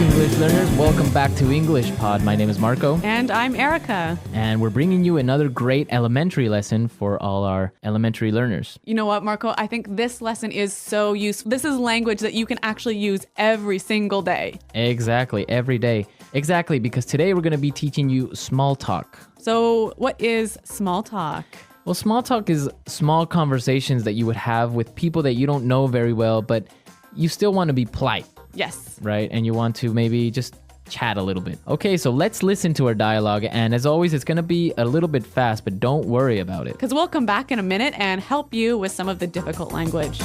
English learners. Welcome back to English Pod. My name is Marco. And I'm Erica. And we're bringing you another great elementary lesson for all our elementary learners. You know what, Marco? I think this lesson is so useful. This is language that you can actually use every single day. Exactly, every day. Exactly, because today we're going to be teaching you small talk. So what is small talk? Well, small talk is small conversations that you would have with people that you don't know very well, but you still want to be polite. Yes. Right? And you want to maybe just chat a little bit. Okay, so let's listen to our dialogue. And as always, it's going to be a little bit fast, but don't worry about it. Because we'll come back in a minute and help you with some of the difficult language.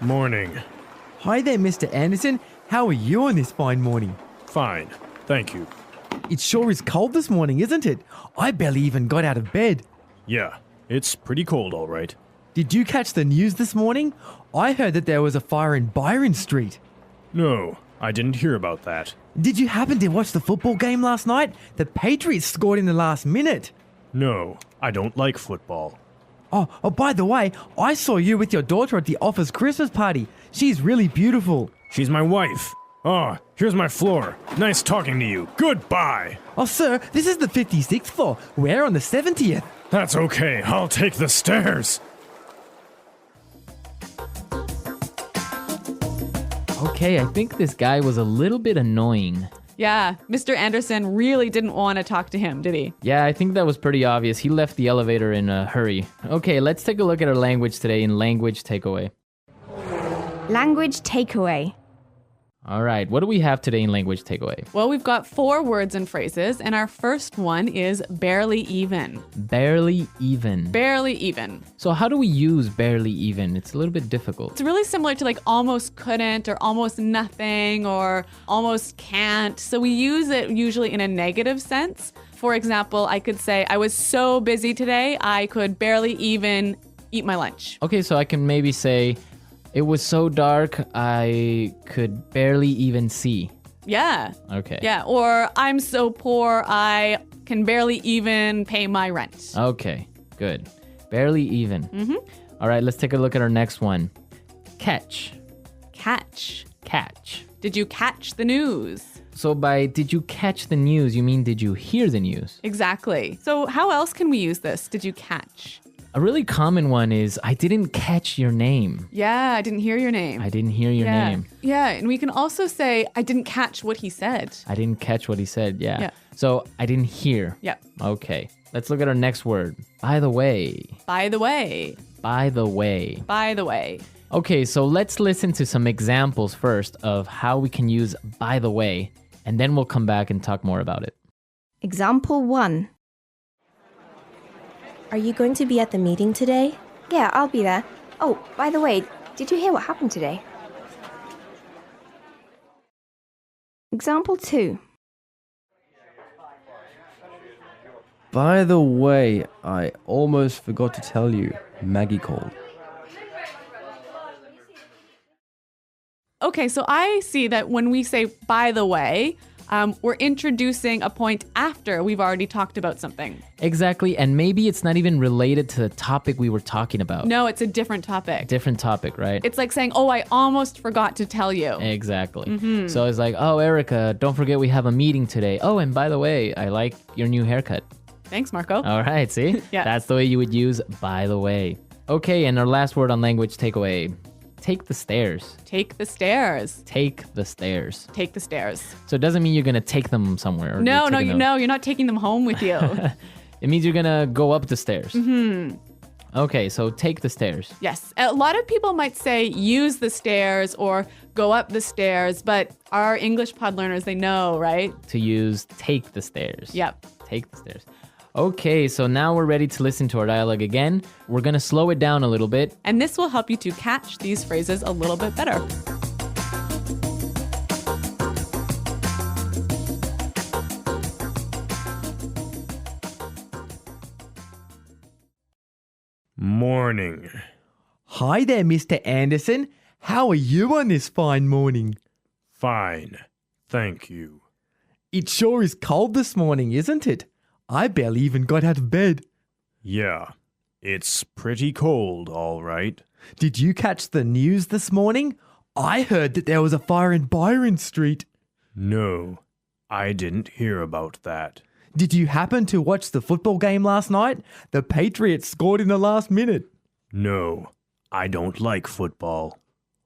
Morning. Hi there, Mr. Anderson. How are you on this fine morning? Fine. Thank you. It sure is cold this morning, isn't it? I barely even got out of bed. Yeah, it's pretty cold, all right. Did you catch the news this morning? I heard that there was a fire in Byron Street. No, I didn't hear about that. Did you happen to watch the football game last night? The Patriots scored in the last minute. No, I don't like football. Oh, by the way, I saw you with your daughter at the office Christmas party. She's really beautiful. She's my wife. Oh, here's my floor. Nice talking to you. Goodbye. Oh, sir, this is the 56th floor. We're on the 70th. That's okay. I'll take the stairs. Okay, I think this guy was a little bit annoying. Yeah, Mr. Anderson really didn't want to talk to him, did he? Yeah, I think that was pretty obvious. He left the elevator in a hurry. Okay, let's take a look at our language today in Language Takeaway. Language takeaway. All right, what do we have today in Language Takeaway? Well, we've got 4 words and phrases, and our first one is barely even. Barely even. Barely even. So how do we use barely even? It's a little bit difficult. It's really similar to like almost couldn't or almost nothing or almost can't. So we use it usually in a negative sense. For example, I could say, I was so busy today, I could barely even eat my lunch. Okay, so I can maybe say, it was so dark, I could barely even see. Yeah. Okay. Yeah. Or I'm so poor, I can barely even pay my rent. Okay, good. Barely even. Mm-hmm. All right, let's take a look at our next one. Catch. Catch. Catch. Did you catch the news? So by did you catch the news, you mean did you hear the news? Exactly. So how else can we use this? Did you catch? A really common one is, I didn't catch your name. Yeah, I didn't hear your name. I didn't hear your name. Yeah, and we can also say, I didn't catch what he said. I didn't catch what he said, yeah. Yeah. So, I didn't hear. Yep. Okay, let's look at our next word. By the way. By the way. By the way. By the way. Okay, so let's listen to some examples first of how we can use by the way, and then we'll come back and talk more about it. Example 1. Are you going to be at the meeting today? Yeah, I'll be there. Oh, by the way, did you hear what happened today? Example 2. By the way, I almost forgot to tell you, Maggie called. Okay, so I see that when we say by the way, we're introducing a point after we've already talked about something. Exactly, and maybe it's not even related to the topic we were talking about. No, it's a different topic. Different topic, right? It's like saying, oh, I almost forgot to tell you. Exactly. Mm-hmm. So it's like, oh, Erica, don't forget we have a meeting today. Oh, and by the way, I like your new haircut. Thanks, Marco. All right, see? Yeah. That's the way you would use by the way. Okay, and our last word on language takeaway. Take the stairs. Take the stairs. Take the stairs. Take the stairs. So it doesn't mean you're going to take them somewhere. No, you're not taking them home with you. It means you're going to go up the stairs. Mm-hmm. Okay, so take the stairs. Yes. A lot of people might say use the stairs or go up the stairs, but our English pod learners, they know, right? To use take the stairs. Yep. Take the stairs. Okay, so now we're ready to listen to our dialogue again. We're going to slow it down a little bit. And this will help you to catch these phrases a little bit better. Morning. Hi there, Mr. Anderson. How are you on this fine morning? Fine. Thank you. It sure is cold this morning, isn't it? I barely even got out of bed. Yeah, It's pretty cold, all right. Did you catch the news this morning? I heard that there was a fire in Byron Street. No, I didn't hear about that. Did you happen to watch the football game last night? The Patriots scored in the last minute. No, I don't like football.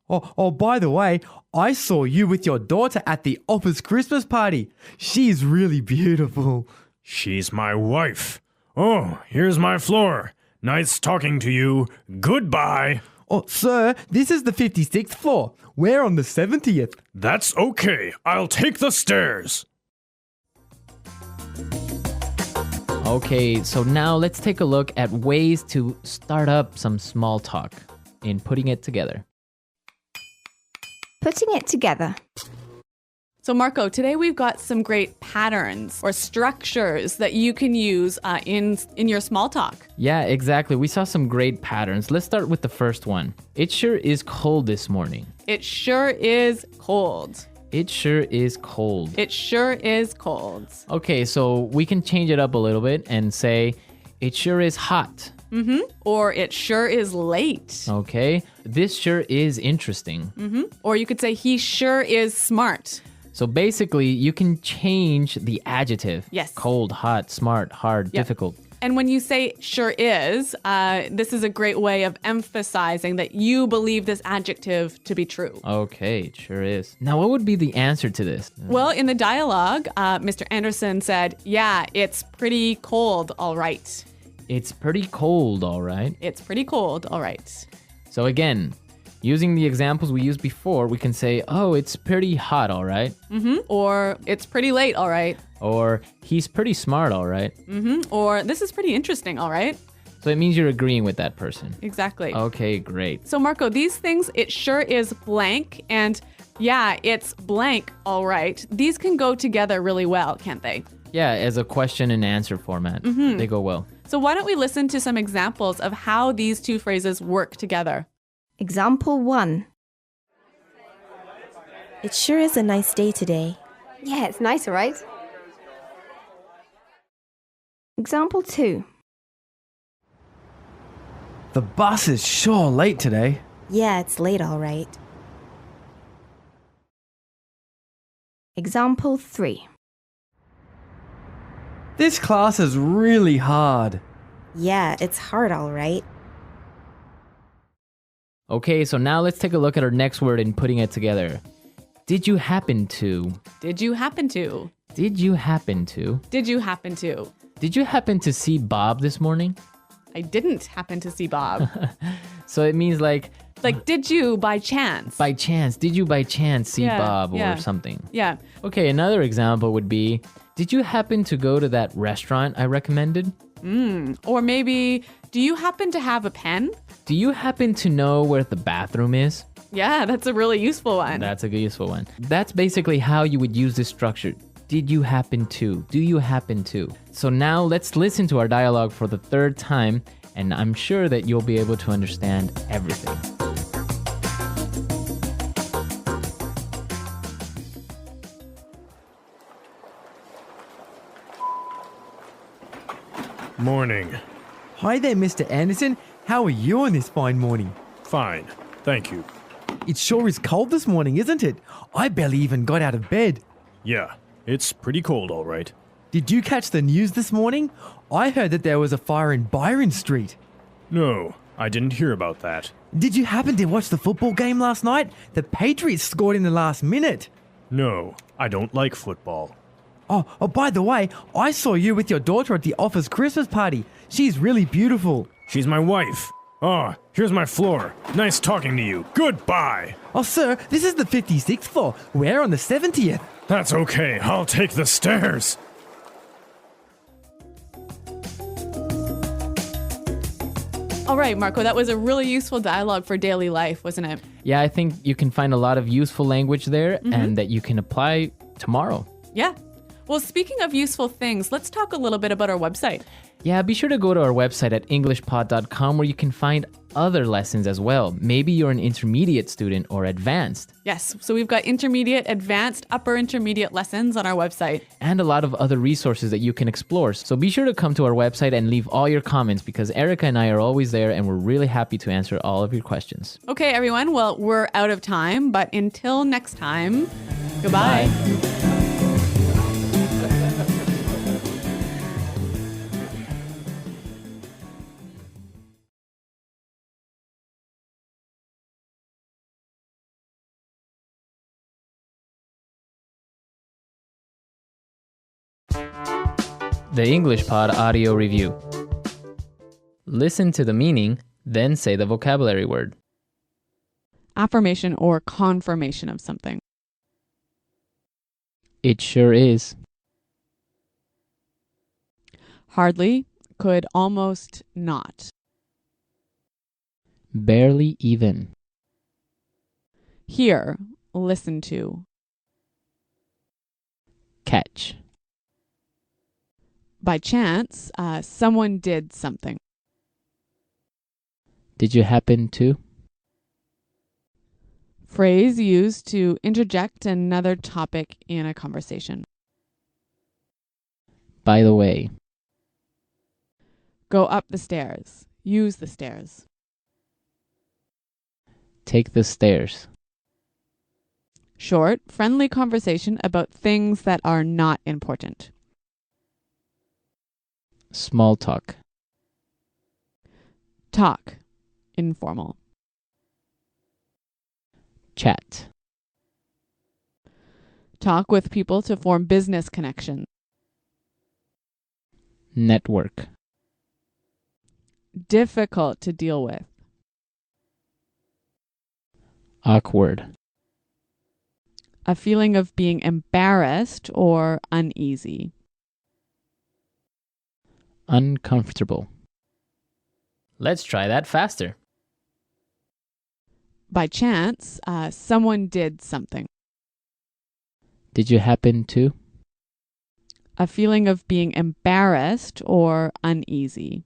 Oh, by the way, I saw you with your daughter at the office Christmas party. She's really beautiful. She's my wife. Oh, here's my floor. Nice talking to you. Goodbye. Oh, sir, this is the 56th floor. We're on the 70th. That's okay. I'll take the stairs. Okay, so now let's take a look at ways to start up some small talk in putting it together. Putting it together. So Marco, today we've got some great patterns or structures that you can use in your small talk. Yeah, exactly. We saw some great patterns. Let's start with the first one. It sure is cold this morning. It sure is cold. It sure is cold. It sure is cold. Okay, so we can change it up a little bit and say, it sure is hot. Or it sure is late. Okay, this sure is interesting. Or you could say he sure is smart. So basically, you can change the adjective. Yes. Cold, hot, smart, hard, Yep. difficult. And when you say sure is, this is a great way of emphasizing that you believe this adjective to be true. Okay, it sure is. Now, what would be the answer to this? Well, in the dialogue, Mr. Anderson said, yeah, it's pretty cold, all right. It's pretty cold, all right. It's pretty cold, all right. So again, using the examples we used before, we can say, oh, it's pretty hot, all right. Or it's pretty late, all right. Or he's pretty smart, all right. Or this is pretty interesting, all right. So it means you're agreeing with that person. Exactly. Okay, great. So Marco, these things, it sure is blank, and yeah, it's blank, all right. These can go together really well, can't they? Yeah, as a question and answer format, they go well. So why don't we listen to some examples of how these two phrases work together? Example 1. It sure is a nice day today. Yeah, it's nice, all right? Example 2. The bus is sure late today. Yeah, it's late, all right. Example 3. This class is really hard. Yeah, it's hard, all right. Okay, so now let's take a look at our next word in putting it together. Did you happen to? Did you happen to? Did you happen to? Did you happen to? Did you happen to see Bob this morning? I didn't happen to see Bob. So it means like Did you by chance? by chance. Did you by chance see Yeah, Bob yeah. or something? Yeah. Okay, another example would be, did you happen to go to that restaurant I recommended? Or maybe, do you happen to have a pen? Do you happen to know where the bathroom is? Yeah, that's a really useful one. That's a good useful one. That's basically how you would use this structure. Did you happen to? Do you happen to? So now let's listen to our dialogue for the third time, and I'm sure that you'll be able to understand everything. Morning. Hi there, Mr. Anderson. How are you on this fine morning? Fine. Thank you. It sure is cold this morning, isn't it? I barely even got out of bed. Yeah, it's pretty cold, all right. Did you catch the news this morning? I heard that there was a fire in Byron Street. No, I didn't hear about that. Did you happen to watch the football game last night? The Patriots scored in the last minute. No, I don't like football. Oh, by the way, I saw you with your daughter at the office Christmas party. She's really beautiful. She's my wife. Oh, here's my floor. Nice talking to you. Goodbye. Oh, sir, this is the 56th floor. We're on the 70th. That's okay. I'll take the stairs. All right, Marco, that was a really useful dialogue for daily life, wasn't it? Yeah, I think you can find a lot of useful language there and that you can apply tomorrow. Yeah. Well, speaking of useful things, let's talk a little bit about our website. Yeah, be sure to go to our website at englishpod.com where you can find other lessons as well. Maybe you're an intermediate student or advanced. Yes, so we've got intermediate, advanced, upper intermediate lessons on our website. And a lot of other resources that you can explore. So be sure to come to our website and leave all your comments because Erica and I are always there and we're really happy to answer all of your questions. Okay, everyone, well, we're out of time, but until next time, goodbye. The English Pod Audio Review. Listen to the meaning, then say the vocabulary word. Affirmation or confirmation of something. It sure is. Hardly, could almost not. Barely even. Hear, listen to. Catch. By chance, someone did something. Did you happen to? Phrase used to interject another topic in a conversation. By the way. Go up the stairs. Use the stairs. Take the stairs. Short, friendly conversation about things that are not important. Small talk. Talk, informal. Chat. Talk with people to form business connections. Network. Difficult to deal with. Awkward. A feeling of being embarrassed or uneasy. Uncomfortable. Let's try that faster. By chance, someone did something. Did you happen to? A feeling of being embarrassed or uneasy.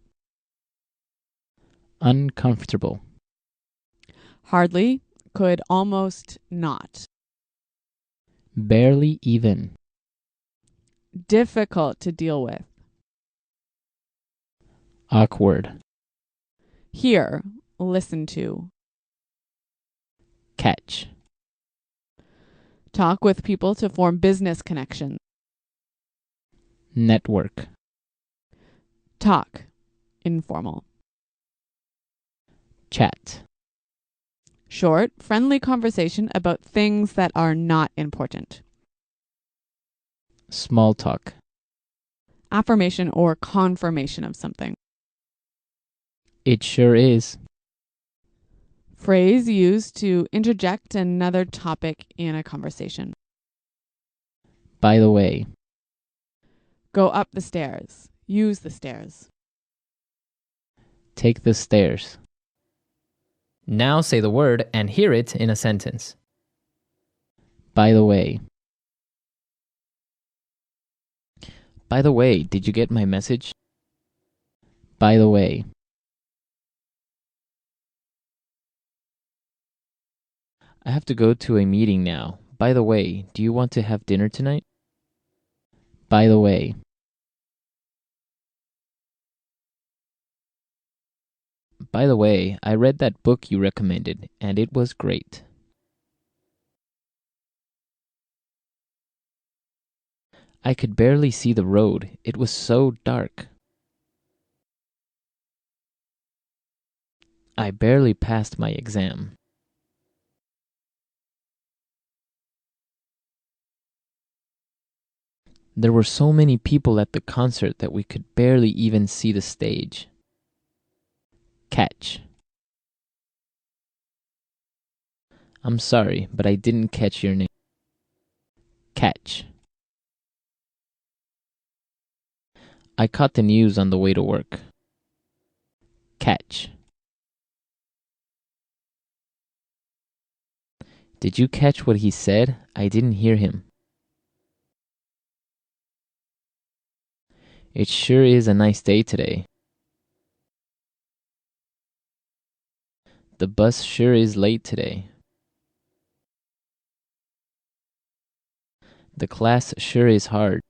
Uncomfortable. Hardly, could almost not. Barely even. Difficult to deal with. Awkward. Hear, listen to. Catch. Talk with people to form business connections. Network. Talk, informal. Chat. Short, friendly conversation about things that are not important. Small talk. Affirmation or confirmation of something. It sure is. Phrase used to interject another topic in a conversation. By the way. Go up the stairs. Use the stairs. Take the stairs. Now say the word and hear it in a sentence. By the way. By the way, did you get my message? By the way. I have to go to a meeting now. By the way, do you want to have dinner tonight? By the way. By the way, I read that book you recommended, and it was great. I could barely see the road. It was so dark. I barely passed my exam. There were so many people at the concert that we could barely even see the stage. Catch. I'm sorry, but I didn't catch your name. Catch. I caught the news on the way to work. Catch. Did you catch what he said? I didn't hear him. It sure is a nice day today. The bus sure is late today. The class sure is hard.